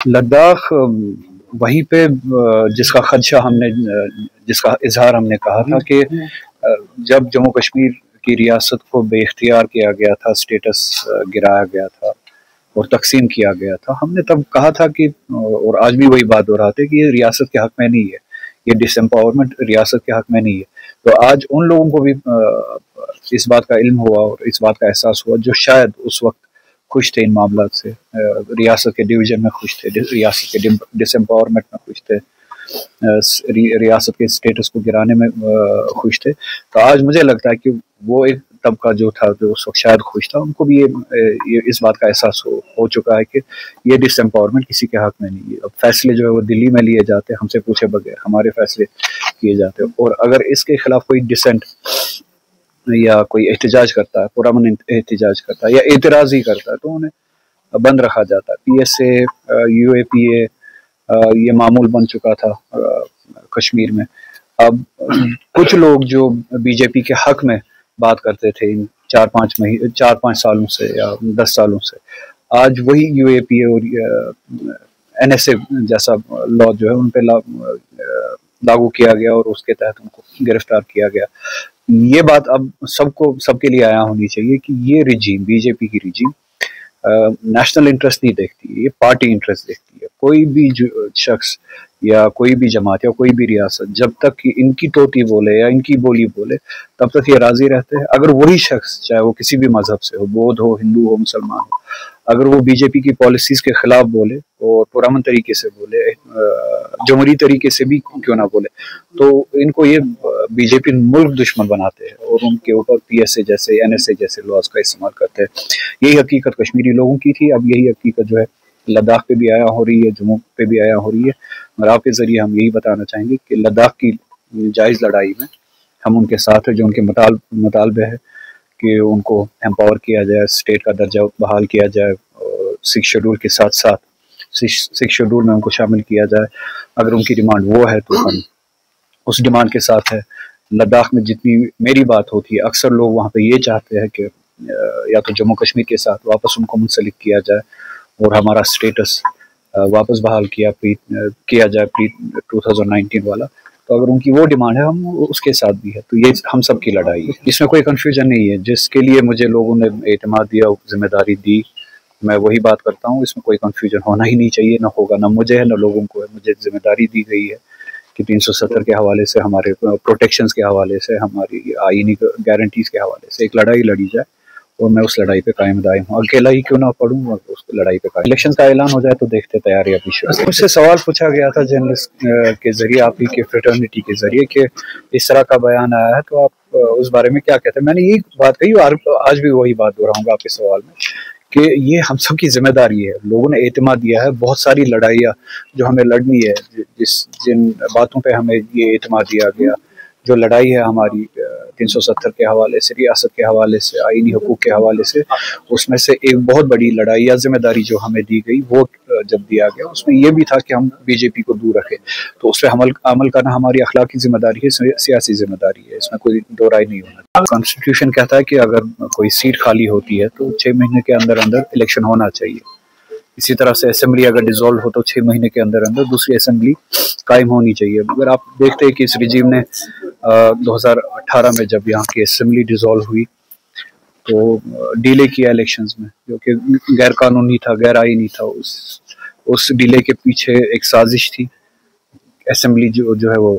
لداخ وہیں پہ جس کا خدشہ جس کا اظہار ہم نے کہا تھا کہ جب جموں کشمیر کی ریاست کو بے اختیار کیا گیا تھا، اسٹیٹس گرایا گیا تھا اور تقسیم کیا گیا تھا، ہم نے تب کہا تھا کہ، اور آج بھی وہی بات دہراتے کہ یہ ریاست کے حق میں نہیں ہے، یہ ڈس امپاورمنٹ ریاست کے حق میں نہیں ہے۔ تو آج ان لوگوں کو بھی اس بات کا علم ہوا اور اس بات کا احساس ہوا جو شاید اس وقت خوش تھے ان معاملات سے، ریاست کے ڈویژن میں خوش تھے، ریاست کے ڈس امپاورمنٹ میں خوش تھے، ریاست کے اسٹیٹس کو گرانے میں خوش تھے۔ تو آج مجھے لگتا ہے کہ وہ ایک طبقہ جو تھا جو اس وقت شاید خوش تھا، ان کو بھی یہ اس بات کا احساس ہو چکا ہے کہ یہ ڈس امپاورمنٹ کسی کے حق میں نہیں ہے۔ اب فیصلے جو ہے وہ دلی میں لیے جاتے ہیں، ہم سے پوچھے بغیر ہمارے فیصلے کیے جاتے ہیں، اور اگر اس کے خلاف کوئی ڈسینٹ یا کوئی احتجاج کرتا ہے، پرامن احتجاج کرتا ہے یا اعتراض ہی کرتا ہے، تو انہیں بند رکھا جاتا ہے۔ پی ایس اے، یو اے پی اے یہ معمول بن چکا تھا کشمیر میں۔ اب کچھ لوگ جو بی جے پی کے حق میں بات کرتے تھے ان 4-5 سالوں سے یا 10 سالوں سے، آج وہی یو اے پی اے اور این ایس اے جیسا لا جو ہے ان پہ لاگو کیا گیا اور اس کے تحت ان کو گرفتار کیا گیا۔ یہ بات اب سب کے لیے آیا ہونی چاہیے کہ یہ رجیم، بی جے پی کی رجیم، نیشنل انٹرسٹ نہیں دیکھتی، یہ پارٹی انٹرسٹ دیکھتی ہے۔ کوئی بھی شخص یا کوئی بھی جماعت یا کوئی بھی ریاست جب تک ان کی توتی بولے یا ان کی بولی بولے تب تک یہ راضی رہتے ہیں۔ اگر وہی شخص چاہے وہ کسی بھی مذہب سے ہو، بودھ ہو، ہندو ہو، مسلمان ہو، اگر وہ بی جے پی کی پالیسیز کے خلاف بولے اور پرامن طریقے سے بولے، جمہوری طریقے سے بھی کیوں نہ بولے، تو ان کو یہ بی جے پی ملک دشمن بناتے ہیں اور ان کے اوپر پی ایس اے جیسے، این ایس اے جیسے لاز کا استعمال کرتے ہیں۔ یہی حقیقت کشمیری لوگوں کی تھی، اب یہی حقیقت جو ہے لداخ پہ بھی آیا ہو رہی ہے، جموں پہ بھی آیا ہو رہی ہے، اور آپ کے ذریعے ہم یہی بتانا چاہیں گے کہ لداخ کی جائز لڑائی میں ہم ان کے ساتھ ہیں، جو ان کے مطالبے ہے کہ ان کو امپاور کیا جائے، اسٹیٹ کا درجہ بحال کیا جائے، اور 6 شیڈول کے ساتھ 6 شیڈول میں ان کو شامل کیا جائے۔ اگر ان کی ڈیمانڈ وہ ہے تو ہم اس ڈیمانڈ کے ساتھ ہے۔ لداخ میں جتنی میری بات ہوتی ہے، اکثر لوگ وہاں پہ یہ چاہتے ہیں کہ یا تو جموں کشمیر کے ساتھ واپس ان کو منسلک کیا جائے اور ہمارا اسٹیٹس واپس بحال کیا جائے پری 2019 والا۔ تو اگر ان کی وہ ڈیمانڈ ہے، ہم اس کے ساتھ بھی ہے۔ تو یہ ہم سب کی لڑائی ہے، اس میں کوئی کنفیوژن نہیں ہے۔ جس کے لیے مجھے لوگوں نے اعتماد دیا، ذمہ داری دی، میں وہی بات کرتا ہوں۔ اس میں کوئی کنفیوژن ہونا ہی نہیں چاہیے، نہ ہوگا، نہ مجھے ہے نہ لوگوں کو ہے۔ مجھے ذمہ داری دی گئی ہے کہ 370 کے حوالے سے، ہمارے پروٹیکشنز کے حوالے سے، ہماری آئینی گارنٹیز کے حوالے سے ایک لڑائی لڑی جائے، اور میں اس لڑائی پہ قائم دائم ہوں، اکیلا ہی کیوں نہ پڑھوں، اس لڑائی پہ قائم۔ الیکشن کا اعلان ہو جائے تو دیکھتے تیاری ابھی شروع۔ مجھ سے سوال پوچھا گیا تھا جرنلسٹ کے ذریعے، آپ ہی کے فریٹرنیٹی کے ذریعے، کہ اس طرح کا بیان آیا ہے تو آپ اس بارے میں کیا کہتے ہیں؟ میں نے یہی بات کہی اور آج بھی وہی بات دہراؤں گا آپ کے سوال میں، کہ یہ ہم سب کی ذمہ داری ہے۔ لوگوں نے اعتماد دیا ہے، بہت ساری لڑائیاں جو ہمیں لڑنی ہے، جن باتوں پہ ہمیں یہ اعتماد دیا گیا، جو لڑائی ہے ہماری 370 کے حوالے سے، ریاست کے حوالے سے، آئینی حقوق کے حوالے سے، اس میں سے ایک بہت بڑی لڑائی یا ذمہ داری جو ہمیں دی گئی، وہ جب دیا گیا اس میں یہ بھی تھا کہ ہم بی جے پی کو دور رکھیں۔ تو اس پہ عمل کرنا ہماری اخلاقی ذمہ داری ہے، سیاسی ذمہ داری ہے، اس میں کوئی دو رائے نہیں ہونا۔ کانسٹیٹیوشن کہتا ہے کہ اگر کوئی سیٹ خالی ہوتی ہے تو 6 مہینے کے اندر الیکشن ہونا چاہیے۔ اسی طرح سے اسمبلی اگر ڈیزالو ہو تو 6 مہینے کے اندر دوسری اسمبلی قائم ہونی چاہیے۔ اگر آپ دیکھتے ہیں کہ اس رجیم نے 2018 میں جب یہاں کی اسمبلی ڈیزالو ہوئی تو ڈیلے کیا الیکشنز میں، جو کہ غیر قانونی تھا، غیر آئینی تھا۔ اس ڈیلے کے پیچھے ایک سازش تھی، اسمبلی جو ہے وہ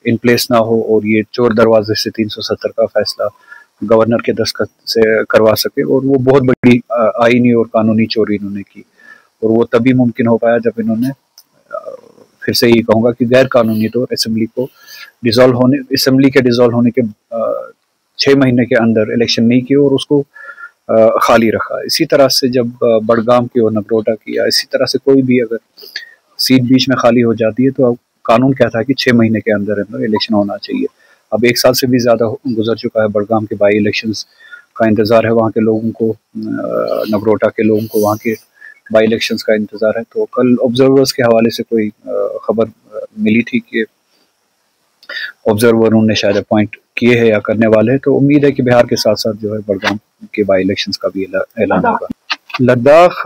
ان پلیس نہ ہو اور یہ چور دروازے سے 370 کا فیصلہ گورنر کے دستخط سے کروا سکے، اور وہ بہت بڑی آئینی اور قانونی چوری انہوں نے کی، اور وہ تبھی ممکن ہو پایا جب انہوں نے، پھر سے یہ کہوں گا کہ غیر قانونی طور اسمبلی کے ڈیزالو ہونے کے 6 مہینے کے اندر الیکشن نہیں کیے اور اس کو خالی رکھا۔ اسی طرح سے جب بڑگام کی اور نگروٹا کی، یا اسی طرح سے کوئی بھی اگر سیٹ بیچ میں خالی ہو جاتی ہے تو قانون کہتا ہے کہ 6 مہینے کے اندر الیکشن ہونا چاہیے۔ اب 1 سال سے بھی زیادہ گزر چکا ہے، بڑگام کے بائی الیکشنز کا انتظار ہے وہاں کے لوگوں کو، نگروٹا کے لوگوں کو وہاں کے بائی الیکشنز کا انتظار ہے۔ تو کل آبزرورز کے حوالے سے کوئی خبر ملی تھی کہ آبزروروں نے شاید اپوائنٹ کیے ہیں یا کرنے والے ہیں، تو امید ہے کہ بہار کے ساتھ ساتھ جو ہے بڑگام کے بائی الیکشنز کا بھی اعلان ہوگا۔ Ladakh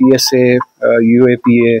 PSA, UAPA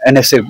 NSA